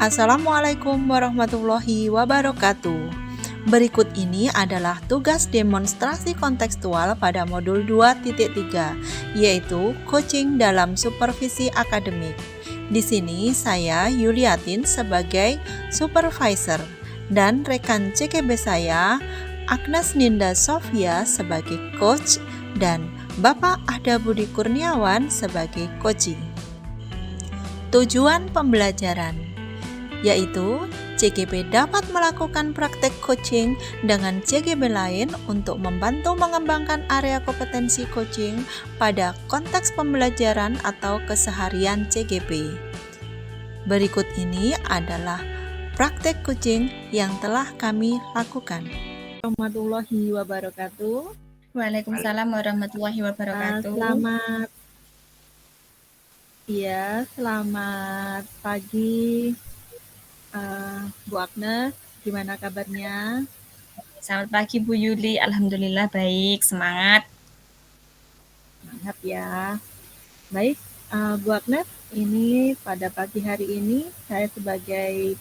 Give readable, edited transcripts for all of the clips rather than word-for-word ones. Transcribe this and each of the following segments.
Assalamualaikum warahmatullahi wabarakatuh. Berikut ini adalah tugas demonstrasi kontekstual pada modul 2.3, yaitu coaching dalam supervisi akademik. Di sini saya Yuliatin sebagai supervisor dan rekan CKB saya Agnes Ninda Sofia sebagai coach dan Bapak Ahda Budi Kurniawan sebagai coaching. Tujuan pembelajaran yaitu CGB dapat melakukan praktek coaching dengan CGB lain untuk membantu mengembangkan area kompetensi coaching pada konteks pembelajaran atau keseharian CGB. Berikut ini adalah praktek coaching yang telah kami lakukan. Warahmatullahi wabarakatuh. Waalaikumsalam warahmatullahi wabarakatuh. Selamat pagi. Bu Agnes, gimana kabarnya? Selamat pagi Bu Yuli, alhamdulillah baik, semangat. Semangat ya. Baik, Bu Agnes, ini pada pagi hari ini saya sebagai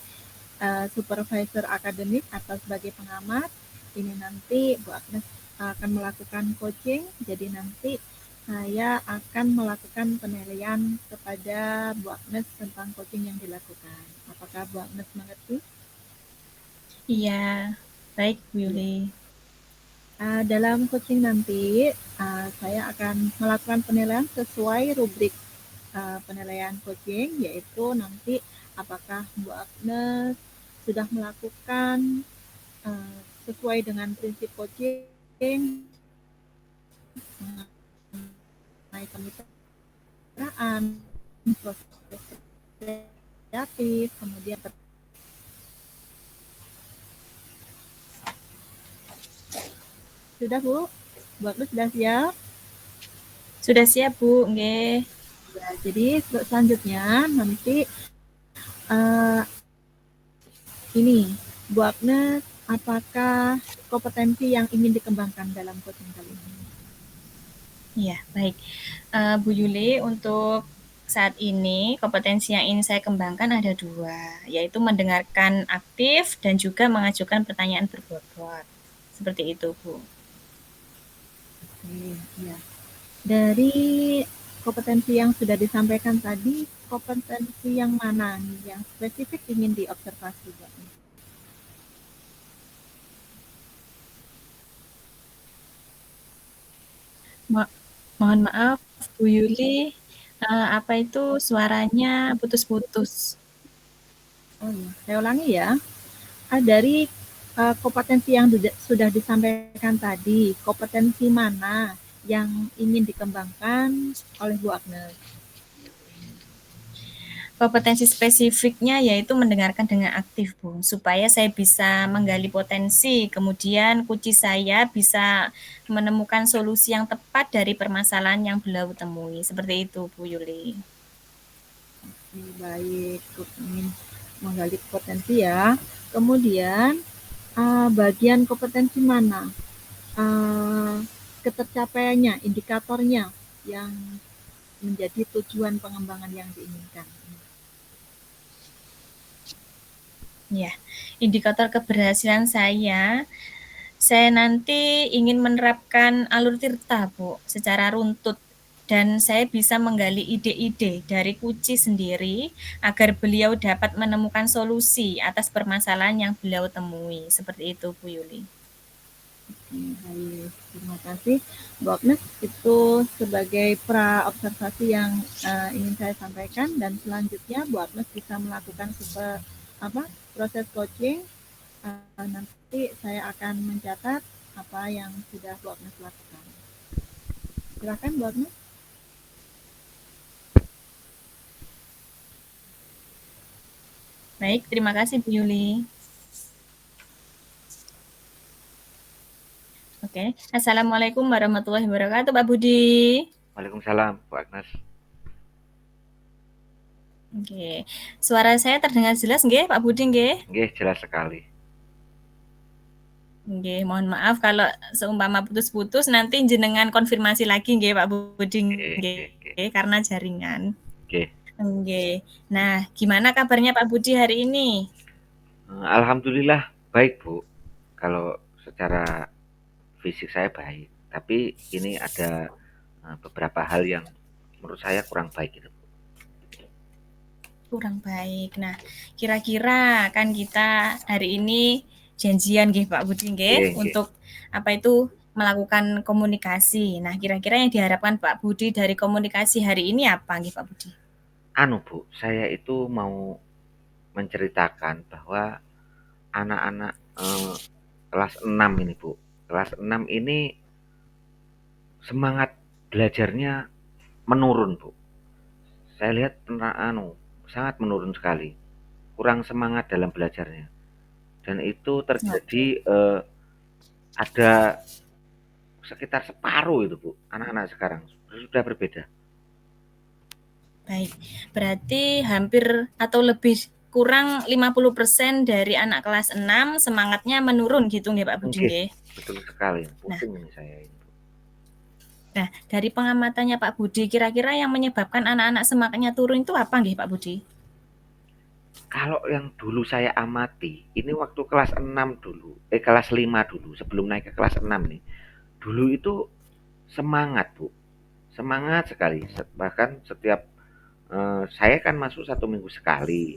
supervisor akademik atau sebagai pengamat, ini nanti Bu Agnes akan melakukan coaching, jadi nanti saya akan melakukan penilaian kepada Bu Agnes tentang coaching yang dilakukan. Apakah Bu Agnes mengerti? Iya, baik Bu Yuli. Dalam coaching nanti, saya akan melakukan penilaian sesuai rubrik penilaian coaching, yaitu nanti apakah Bu Agnes sudah melakukan sesuai dengan prinsip coaching, mengenai kemitraan, proses kreatif, kemudian sudah Bu? Bu Agnes sudah siap? Sudah siap Bu, nggih. Ya, jadi selanjutnya nanti ini Bu Agnes, apakah kompetensi yang ingin dikembangkan dalam coaching kali ini? Iya, baik. Bu Yuli, untuk saat ini kompetensi yang ingin saya kembangkan ada 2, yaitu mendengarkan aktif dan juga mengajukan pertanyaan berbobot. Seperti itu Bu. Oke, ya. Dari kompetensi yang sudah disampaikan tadi, kompetensi yang mana nih yang spesifik ingin diobservasi Bu Agnes? Mohon maaf Bu Yuli, apa itu suaranya putus-putus. Oh iya, saya ulangi ya. Dari kompetensi yang sudah disampaikan tadi, kompetensi mana yang ingin dikembangkan oleh Bu Agnes? Kompetensi spesifiknya yaitu mendengarkan dengan aktif, Bu, supaya saya bisa menggali potensi, kemudian kunci saya bisa menemukan solusi yang tepat dari permasalahan yang beliau temui. Seperti itu, Bu Yuli. Oke, baik, ingin menggali potensi ya. Kemudian bagian kompetensi mana ketercapaiannya, indikatornya yang menjadi tujuan pengembangan yang diinginkan? Ya, indikator keberhasilan saya nanti ingin menerapkan alur tirta, Bu, secara runtut. Dan saya bisa menggali ide-ide dari Kuci sendiri agar beliau dapat menemukan solusi atas permasalahan yang beliau temui. Seperti itu, Bu Yuli. Oke, baik. Terima kasih, Bu Agnes. Itu sebagai pra-observasi yang ingin saya sampaikan, dan selanjutnya Bu Agnes bisa melakukan proses coaching. Nanti saya akan mencatat apa yang sudah Bu Agnes lakukan. Silakan Bu Agnes. Baik, terima kasih Bu Yuli. Oke, Assalamualaikum warahmatullahi wabarakatuh, Pak Budi. Waalaikumsalam, Bu Agnes. Oke, suara saya terdengar jelas nggih, Pak Budi nggih? Nggih, jelas sekali. Nggih, mohon maaf kalau seumpama putus-putus nanti jenengan konfirmasi lagi nggih Pak Budi nggih karena jaringan. Nggih. Nggih. Nah, gimana kabarnya Pak Budi hari ini? Alhamdulillah baik, Bu. Kalau secara fisik saya baik, tapi ini ada, beberapa hal yang menurut saya kurang baik gitu, Bu. Kurang baik. Nah, kira-kira kan kita hari ini janjian nggih Pak Budi nggih Nggih nggih. untuk apa itu melakukan komunikasi. Nah, kira-kira yang diharapkan Pak Budi dari komunikasi hari ini apa nggih Pak Budi? Bu, saya itu mau menceritakan bahwa anak-anak, kelas 6 ini, Bu. Kelas 6 ini semangat belajarnya menurun, Bu. Saya lihat sangat menurun sekali, kurang semangat dalam belajarnya. Dan itu terjadi, Oke, ada sekitar separuh itu, Bu, anak-anak sekarang sudah berbeda. baik. Berarti hampir atau lebih kurang 50% dari anak kelas 6 semangatnya menurun gitu nggih Pak Budi Nggih, nggih? betul sekali, Nah, pusing ini saya ini, Bu. Nah, dari pengamatannya Pak Budi, kira-kira yang menyebabkan anak-anak semangatnya turun itu apa nggih Pak Budi? Kalau yang dulu saya amati, ini waktu kelas 6 dulu, kelas 5 dulu, sebelum naik ke kelas 6 nih. Dulu itu semangat, Bu. Semangat sekali. Bahkan setiap saya kan masuk 1 minggu sekali.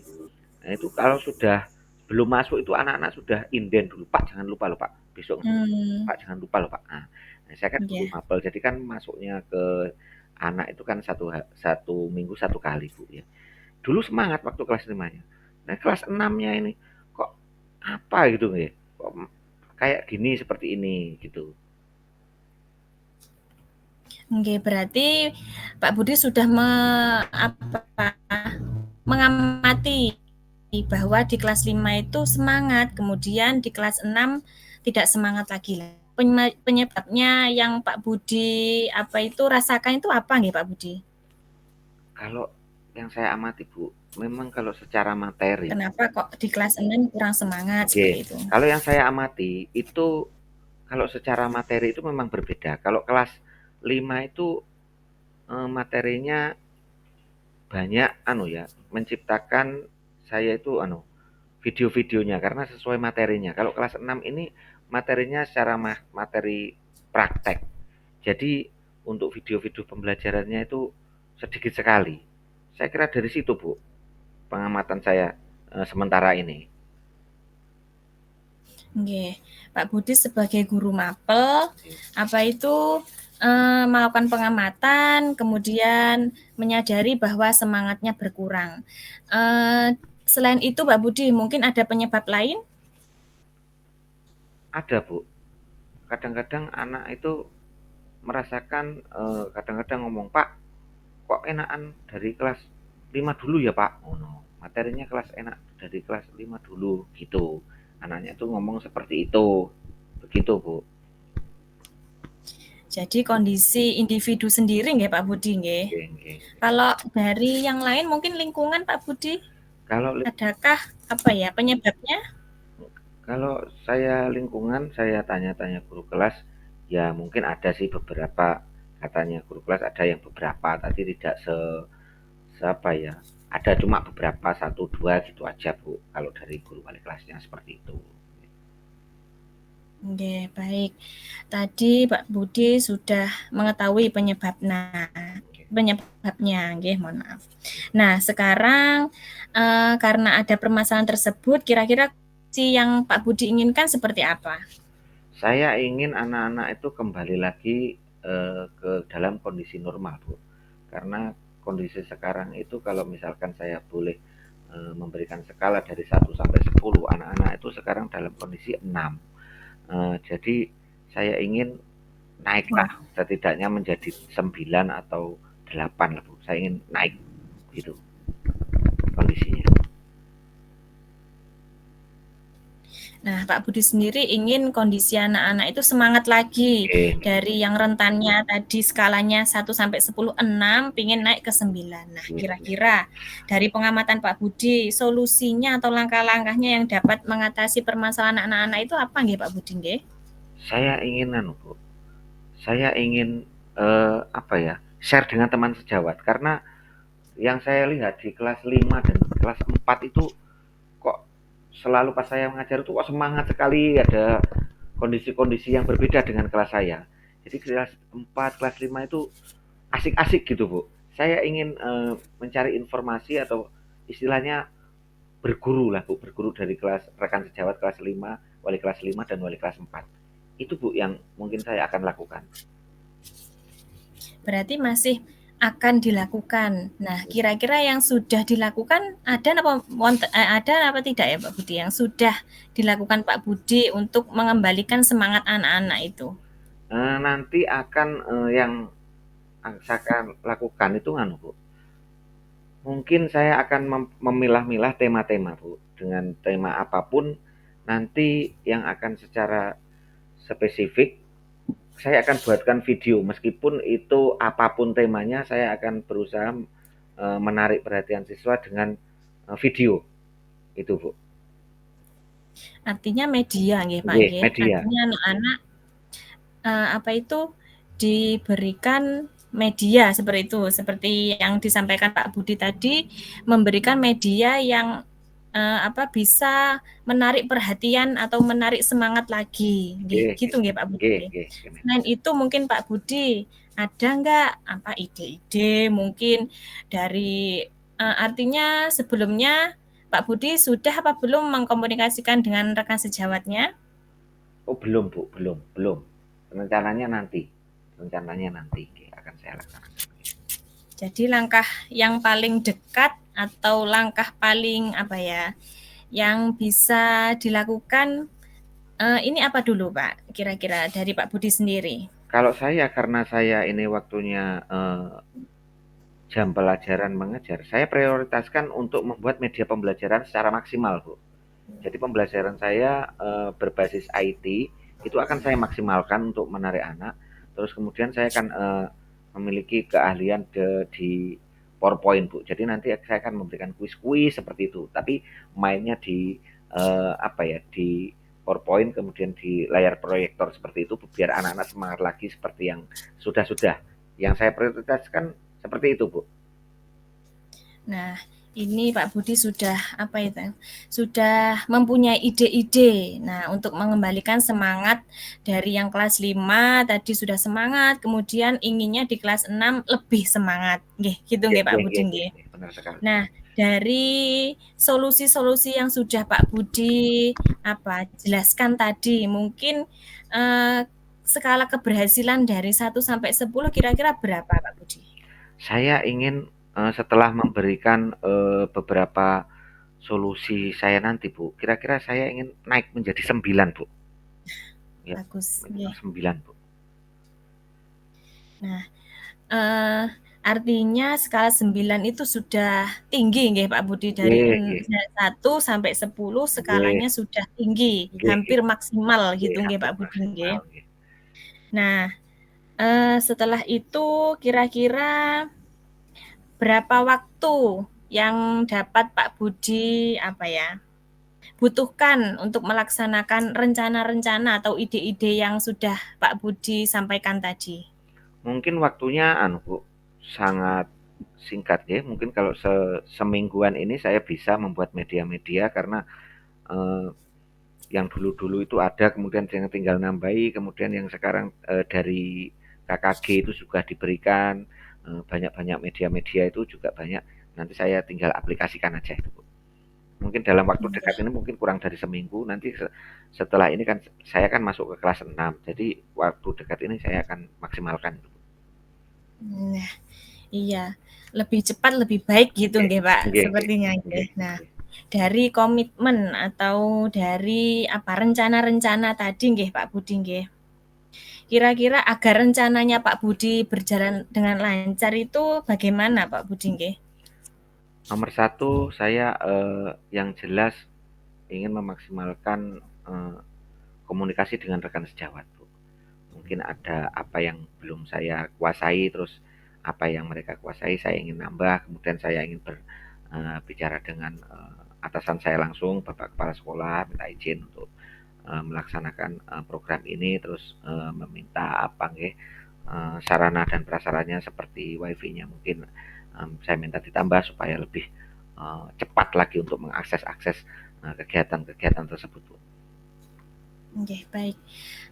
Nah, itu kalau sudah belum masuk itu anak-anak sudah inden dulu, Pak jangan lupa loh Pak, besok Hmm, Pak jangan lupa loh Pak. Nah, saya kan dulu ya. mapel, jadi kan masuknya ke anak itu kan 1 minggu 1 kali Bu ya. Dulu semangat waktu kelas 5-nya. Nah kelas 6-nya ini kok apa gitu ya, kok kayak gini seperti ini gitu. Oke, berarti Pak Budi sudah mengamati bahwa di kelas 5 itu semangat, kemudian di kelas 6 tidak semangat lagi. Penyebabnya yang Pak Budi apa itu rasakan itu apa nggih Pak Budi? Kalau yang saya amati Bu, memang kalau secara materi, Kenapa kok di kelas 6 kurang semangat oke, seperti itu? kalau yang saya amati itu kalau secara materi itu memang berbeda. Kalau kelas 5 itu materinya banyak menciptakan saya itu video-videonya karena sesuai materinya. Kalau kelas 6 ini materinya secara materi praktek. Jadi untuk video-video pembelajarannya itu sedikit sekali. Saya kira dari situ, Bu, pengamatan saya sementara ini. Oke, Pak Budi sebagai guru mapel, apa itu melakukan pengamatan, kemudian menyadari bahwa semangatnya berkurang. Selain itu, Pak Budi, mungkin ada penyebab lain? Ada, Bu. Kadang-kadang anak itu merasakan kadang-kadang ngomong, "Pak, kok enakan dari kelas 5 dulu ya, Pak?" Oh, no. Materinya kelas enak dari kelas 5 dulu gitu. Anaknya tuh ngomong seperti itu. Begitu, Bu. Jadi kondisi individu sendiri nggih Pak Budi nggih. Oke, oke. Kalau dari yang lain mungkin lingkungan Pak Budi, Kalau adakah apa ya penyebabnya? Kalau saya lingkungan, saya tanya-tanya guru kelas, ya mungkin ada sih beberapa, katanya guru kelas ada yang beberapa, tadi tidak seapa ya, ada cuma beberapa, satu dua gitu aja Bu, kalau dari guru wali kelasnya seperti itu. Oke, baik. Tadi Pak Budi sudah mengetahui penyebabnya, nggih, mohon maaf. Nah, sekarang karena ada permasalahan tersebut, kira-kira si yang Pak Budi inginkan seperti apa? Saya ingin anak-anak itu kembali lagi ke dalam kondisi normal Bu, karena kondisi sekarang itu kalau misalkan saya boleh memberikan skala dari 1 sampai 10, anak-anak itu sekarang dalam kondisi 6. Jadi saya ingin naiklah setidaknya menjadi 9 atau 8 lah Bu. Saya ingin naik gitu kondisinya. Nah, Pak Budi sendiri ingin kondisi anak-anak itu semangat lagi Oke, dari yang rentannya tadi skalanya 1 sampai 10, 6, pingin naik ke 9. Nah, oke. kira-kira dari pengamatan Pak Budi, solusinya atau langkah-langkahnya yang dapat mengatasi permasalahan anak-anak itu apa nggih Pak Budi nggih? Saya ingin Bu. Saya ingin apa ya? Share dengan teman sejawat karena yang saya lihat di kelas 5 dan kelas 4 itu kok selalu pas saya mengajar itu kok semangat sekali, ada kondisi-kondisi yang berbeda dengan kelas saya. Jadi kelas 4, kelas 5 itu asik-asik gitu, Bu. Saya ingin mencari informasi atau istilahnya berguru lah, Bu, berguru dari kelas rekan sejawat kelas 5, wali kelas 5 dan wali kelas 4. Itu, Bu, yang mungkin saya akan lakukan. Berarti masih akan dilakukan. Nah, kira-kira yang sudah dilakukan ada apa tidak ya Pak Budi yang sudah dilakukan Pak Budi untuk mengembalikan semangat anak-anak itu? Nanti akan yang saya akan lakukan itu Bu. Mungkin saya akan memilah-milah tema-tema, Bu. Dengan tema apapun nanti yang akan secara spesifik saya akan buatkan video, meskipun itu apapun temanya saya akan berusaha menarik perhatian siswa dengan video itu, Bu. Artinya media nggih Pak Nggih, nggih. media. Artinya anak-anak diberikan media seperti itu, seperti yang disampaikan Pak Budi tadi, memberikan media yang bisa menarik perhatian atau menarik semangat lagi, gitu nggih Pak Budi. Selain itu mungkin Pak Budi ada nggak ide-ide mungkin dari artinya sebelumnya Pak Budi sudah apa belum mengkomunikasikan dengan rekan sejawatnya? Oh belum Bu, belum. Rencananya nanti akan saya laksanakan. Jadi langkah yang paling dekat atau langkah paling yang bisa dilakukan ini apa dulu Pak? Kira-kira dari Pak Budi sendiri? Kalau saya karena saya ini waktunya jam pelajaran mengajar, saya prioritaskan untuk membuat media pembelajaran secara maksimal, Bu. Jadi pembelajaran saya berbasis IT itu akan saya maksimalkan untuk menarik anak. Terus kemudian saya akan memiliki keahlian di PowerPoint, Bu. Jadi nanti saya akan memberikan kuis-kuis seperti itu. Tapi mainnya di di PowerPoint kemudian di layar proyektor seperti itu biar anak-anak semangat lagi seperti yang sudah-sudah. Yang saya prioritaskan seperti itu, Bu. Nah, ini Pak Budi sudah sudah mempunyai ide-ide. Nah, untuk mengembalikan semangat dari yang kelas 5 tadi sudah semangat, kemudian inginnya di kelas 6 lebih semangat. Nggih, gitu nggih Pak Budi nggih. Benar sekali. Nah, dari solusi-solusi yang sudah Pak Budi jelaskan tadi, mungkin skala keberhasilan dari 1 sampai 10 kira-kira berapa Pak Budi? Saya ingin setelah memberikan beberapa solusi saya nanti, Bu, kira-kira saya ingin naik menjadi 9, Bu. Ya, Bagus. 9, Bu. Nah, artinya skala 9 itu sudah tinggi nggih Pak Budi dari 1 sampai 10 skalanya sudah tinggi, hampir maksimal gitu nggih Pak Budi nggih. Nah, setelah itu kira-kira berapa waktu yang dapat Pak Budi butuhkan untuk melaksanakan rencana-rencana atau ide-ide yang sudah Pak Budi sampaikan tadi? Mungkin waktunya Bu, sangat singkat ya. Mungkin kalau semingguan ini saya bisa membuat media-media karena yang dulu-dulu itu ada, kemudian yang tinggal nambahi, kemudian yang sekarang dari KKG itu juga diberikan banyak-banyak media-media itu juga banyak. Nanti saya tinggal aplikasikan aja itu, Bu. Mungkin dalam waktu dekat ini mungkin kurang dari seminggu. Nanti setelah ini kan saya kan masuk ke kelas 6. Jadi waktu dekat ini saya akan maksimalkan. Nah, iya. Lebih cepat lebih baik gitu nggih Pak, sepertinya nggih. Nah, dari komitmen atau dari rencana-rencana tadi nggih Pak Budi nggih. Kira-kira agar rencananya Pak Budi berjalan dengan lancar itu bagaimana Pak Budi nggih? Nomor 1 saya yang jelas ingin memaksimalkan komunikasi dengan rekan sejawat, Bu. Mungkin ada apa yang belum saya kuasai, terus apa yang mereka kuasai saya ingin nambah, kemudian saya ingin berbicara dengan atasan saya langsung, Bapak Kepala Sekolah, minta izin untuk melaksanakan program ini, terus meminta sarana dan prasarannya seperti wifi-nya mungkin saya minta ditambah supaya lebih cepat lagi untuk mengakses kegiatan-kegiatan tersebut, Bu. Oke, baik.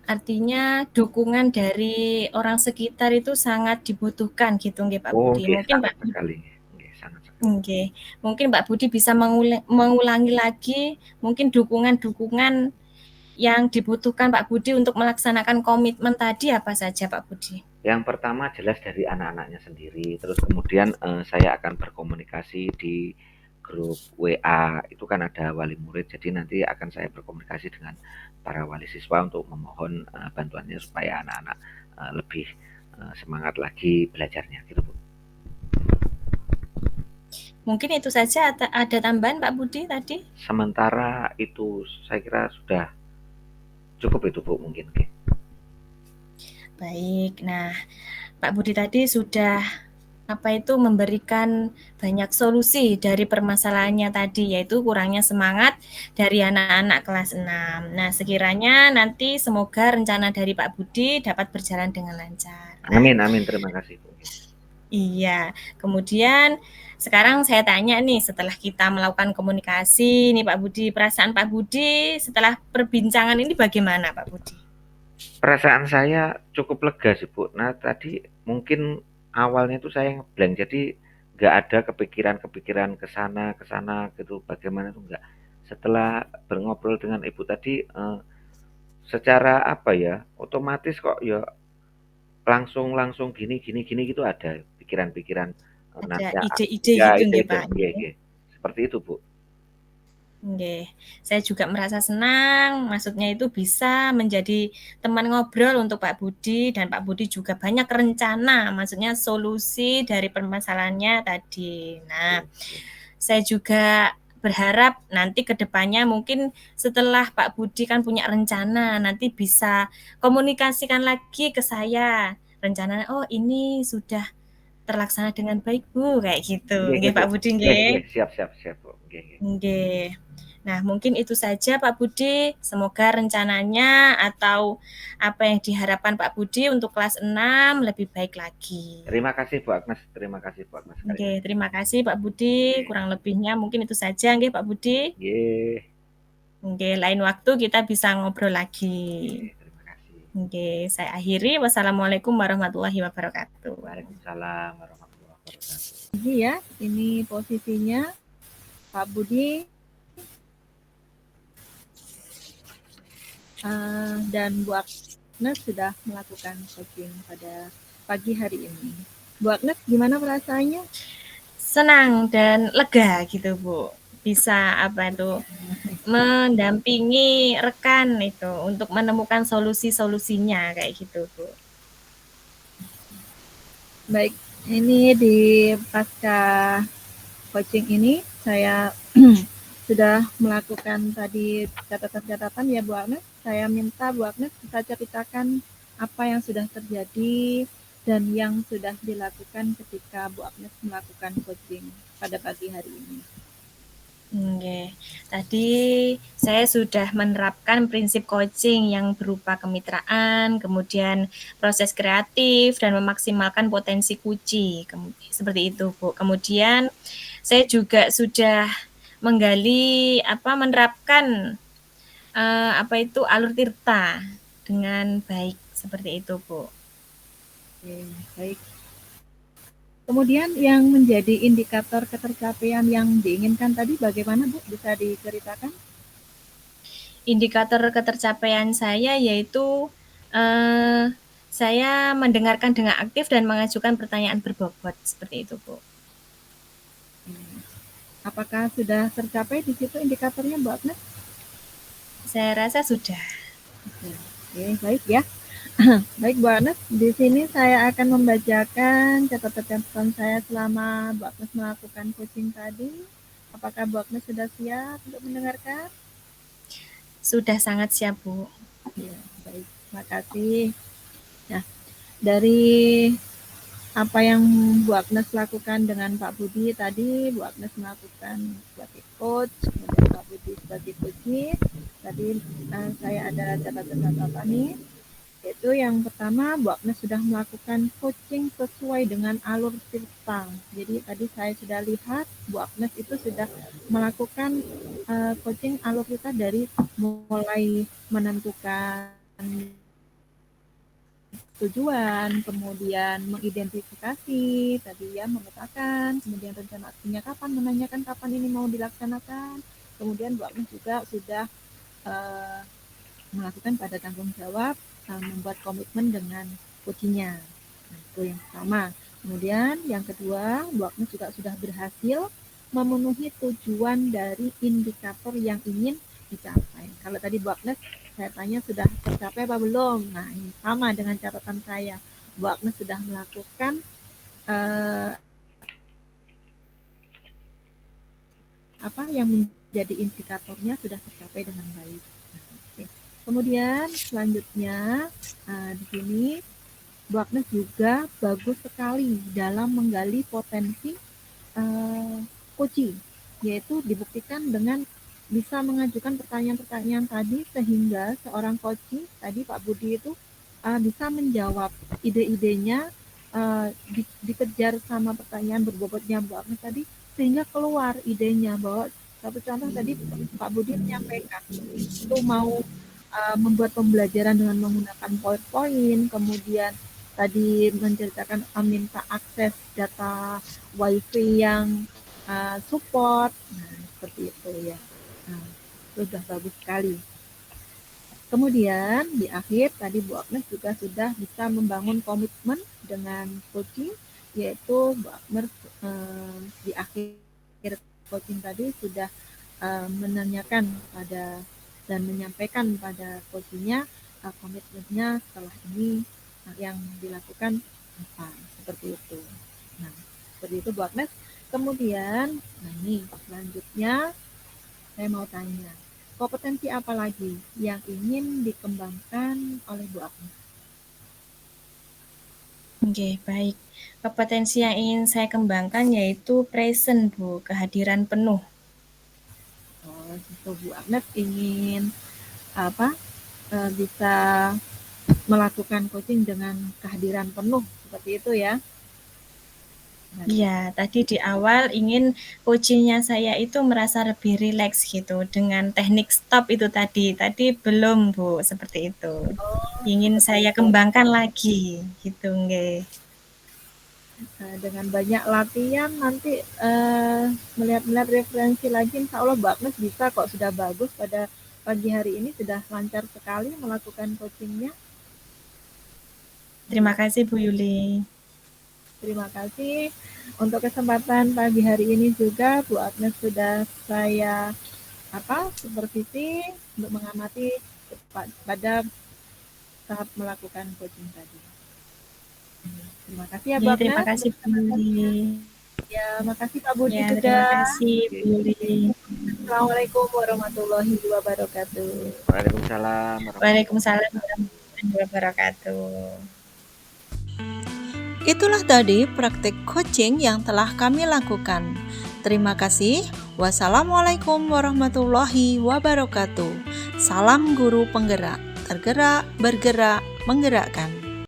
Artinya dukungan dari orang sekitar itu sangat dibutuhkan gitu nggih Pak Oh, Budi. nggih, Mungkin sangat Pak Budi sekali. Nggih, sangat sekali. oke. Mungkin Pak Budi bisa mengulangi lagi mungkin dukungan-dukungan yang dibutuhkan Pak Budi untuk melaksanakan komitmen tadi apa saja Pak Budi? Yang pertama jelas dari anak-anaknya sendiri, terus kemudian saya akan berkomunikasi di grup WA, itu kan ada wali murid, jadi nanti akan saya berkomunikasi dengan para wali siswa untuk memohon bantuannya supaya anak-anak lebih semangat lagi belajarnya, gitu Bu. Mungkin itu saja ada tambahan Pak Budi tadi? Sementara itu saya kira sudah cukup itu Bu mungkin. Baik. Nah, Pak Budi tadi sudah memberikan banyak solusi dari permasalahannya tadi, yaitu kurangnya semangat dari anak-anak kelas 6. Nah, sekiranya nanti semoga rencana dari Pak Budi dapat berjalan dengan lancar. Amin, amin, terima kasih Bu. Iya, kemudian sekarang saya tanya nih, setelah kita melakukan komunikasi nih Pak Budi, perasaan Pak Budi setelah perbincangan ini bagaimana Pak Budi? Perasaan saya cukup lega sih Bu. Nah tadi mungkin awalnya itu saya ngeblank, jadi nggak ada kepikiran-kepikiran ke sana gitu, bagaimana tuh nggak. Setelah ngobrol dengan Ibu tadi, secara apa ya, otomatis kok ya langsung gini gitu ada pikiran-pikiran, Ada nanti ide-ide ya gitu nggih ide-ide, Pak? iya, seperti itu Bu. Nggih, saya juga merasa senang, maksudnya itu bisa menjadi teman ngobrol untuk Pak Budi dan Pak Budi juga banyak rencana, maksudnya solusi dari permasalahannya tadi. Nah, saya juga berharap nanti ke depannya mungkin setelah Pak Budi kan punya rencana, nanti bisa komunikasikan lagi ke saya. Rencananya, "Oh ini sudah terlaksana dengan baik Bu," kayak gitu. Nggih Nggih Bu, Pak Budi nggih, nggih? siap Bu, nggih. Nggih. Nah, mungkin itu saja Pak Budi. Semoga rencananya atau apa yang diharapkan Pak Budi untuk kelas 6 lebih baik lagi. Terima kasih Bu Agnes sekali Nggih, lagi. terima kasih Pak Budi. Kurang lebihnya mungkin itu saja nggih Pak Budi. Nggih. Nggih, lain waktu kita bisa ngobrol lagi. Terima kasih. Nggih, saya akhiri. Wassalamualaikum warahmatullahi wabarakatuh. Waalaikumsalam warahmatullahi wabarakatuh. Jadi ya, ini posisinya Pak Budi dan Bu Agnes sudah melakukan coaching pada pagi hari ini. Bu Agnes, gimana perasaannya? Senang dan lega gitu Bu. Bisa mendampingi rekan itu untuk menemukan solusi-solusinya kayak gitu Bu. Baik, ini di pasca coaching ini saya sudah melakukan tadi catatan-catatan ya Bu Agnes. Saya minta Bu Agnes bisa ceritakan apa yang sudah terjadi dan yang sudah dilakukan ketika Bu Agnes melakukan coaching pada pagi hari ini. Oke, tadi saya sudah menerapkan prinsip coaching yang berupa kemitraan, kemudian proses kreatif dan memaksimalkan potensi kunci, seperti itu Bu. Kemudian saya juga sudah menerapkan alur tirta dengan baik seperti itu Bu. Oke, baik. Kemudian yang menjadi indikator ketercapaian yang diinginkan tadi bagaimana Bu? Bisa diceritakan? Indikator ketercapaian saya yaitu saya mendengarkan dengan aktif dan mengajukan pertanyaan berbobot seperti itu Bu. Apakah sudah tercapai di situ indikatornya Bu Agnes? Saya rasa sudah. Oke, baik ya. Baik Bu Agnes, di sini saya akan membacakan catatan-catatan saya selama Bu Agnes melakukan coaching tadi. Apakah Bu Agnes sudah siap untuk mendengarkan? Sudah sangat siap Bu. Ya, baik, terima kasih. Nah, dari apa yang Bu Agnes lakukan dengan Pak Budi tadi, Bu Agnes melakukan sebagai coach, kemudian Pak Budi sebagai coach. Tadi saya ada catatan-catatan nih. Yaitu yang pertama, Bu Agnes sudah melakukan coaching sesuai dengan alur Tirta. Jadi tadi saya sudah lihat Bu Agnes itu sudah melakukan coaching alur Tirta dari mulai menentukan tujuan, kemudian mengidentifikasi, tadi ya memetakan, kemudian rencana aksinya kapan, menanyakan kapan ini mau dilaksanakan. Kemudian Bu Agnes juga sudah melakukan pada tanggung jawab, membuat komitmen dengan coachingnya. Nah, itu yang pertama. Kemudian yang kedua, Bu Agnes juga sudah berhasil memenuhi tujuan dari indikator yang ingin dicapai. Kalau tadi Bu Agnes saya tanya sudah tercapai apa belum? Nah, ini sama dengan catatan saya. Bu Agnes sudah melakukan apa yang menjadi indikatornya sudah tercapai dengan baik. Nah, oke. Kemudian selanjutnya di sini Bu Agnes juga bagus sekali dalam menggali potensi coaching, yaitu dibuktikan dengan bisa mengajukan pertanyaan-pertanyaan tadi sehingga seorang coaching tadi Pak Budi itu bisa menjawab ide-idenya, dikejar sama pertanyaan berbobotnya Bu Agnes tadi sehingga keluar idenya bahwa satu contoh tadi Pak Budi menyampaikan itu mau membuat pembelajaran dengan menggunakan PowerPoint, kemudian tadi menceritakan minta akses data WiFi yang support, nah seperti itu ya. Nah, sudah bagus sekali. Kemudian di akhir tadi Bu Agnes juga sudah bisa membangun komitmen dengan coaching, yaitu Bu Agnes di akhir coaching tadi sudah menanyakan pada dan menyampaikan pada coachingnya komitmennya setelah ini yang dilakukan apa seperti itu. Nah, seperti itu Bu Agnes. Kemudian, nah ini selanjutnya saya mau tanya, kompetensi apa lagi yang ingin dikembangkan oleh Bu Agnes? Oke, baik. Kompetensi yang ingin saya kembangkan yaitu present, Bu, kehadiran penuh. Oh, gitu Bu Agnes ingin apa? Bisa melakukan coaching dengan kehadiran penuh seperti itu ya. Iya, tadi di awal ingin coachingnya saya itu merasa lebih rileks gitu dengan teknik stop itu tadi. Tadi belum Bu, seperti itu. Ingin saya kembangkan lagi gitu, nggih. Dengan banyak latihan nanti melihat-melihat referensi lagi, insya Allah Bu Agnes bisa kok, sudah bagus pada pagi hari ini sudah lancar sekali melakukan coachingnya. Terima kasih Bu Yuli. Terima kasih untuk kesempatan pagi hari ini juga Bu Agnes sudah saya supervisi untuk mengamati pada tahap melakukan coaching tadi. Terima kasih ya Bu Agnes. Terima kasih Bu Yuli. Ya, makasih Pak Budi juga. Terima kasih Bu Yuli. Assalamualaikum warahmatullahi wabarakatuh. Waalaikumsalam. Waalaikumsalam warahmatullahi wabarakatuh. Itulah tadi praktik coaching yang telah kami lakukan. Terima kasih. Wassalamualaikum warahmatullahi wabarakatuh. Salam guru penggerak, tergerak, bergerak, menggerakkan.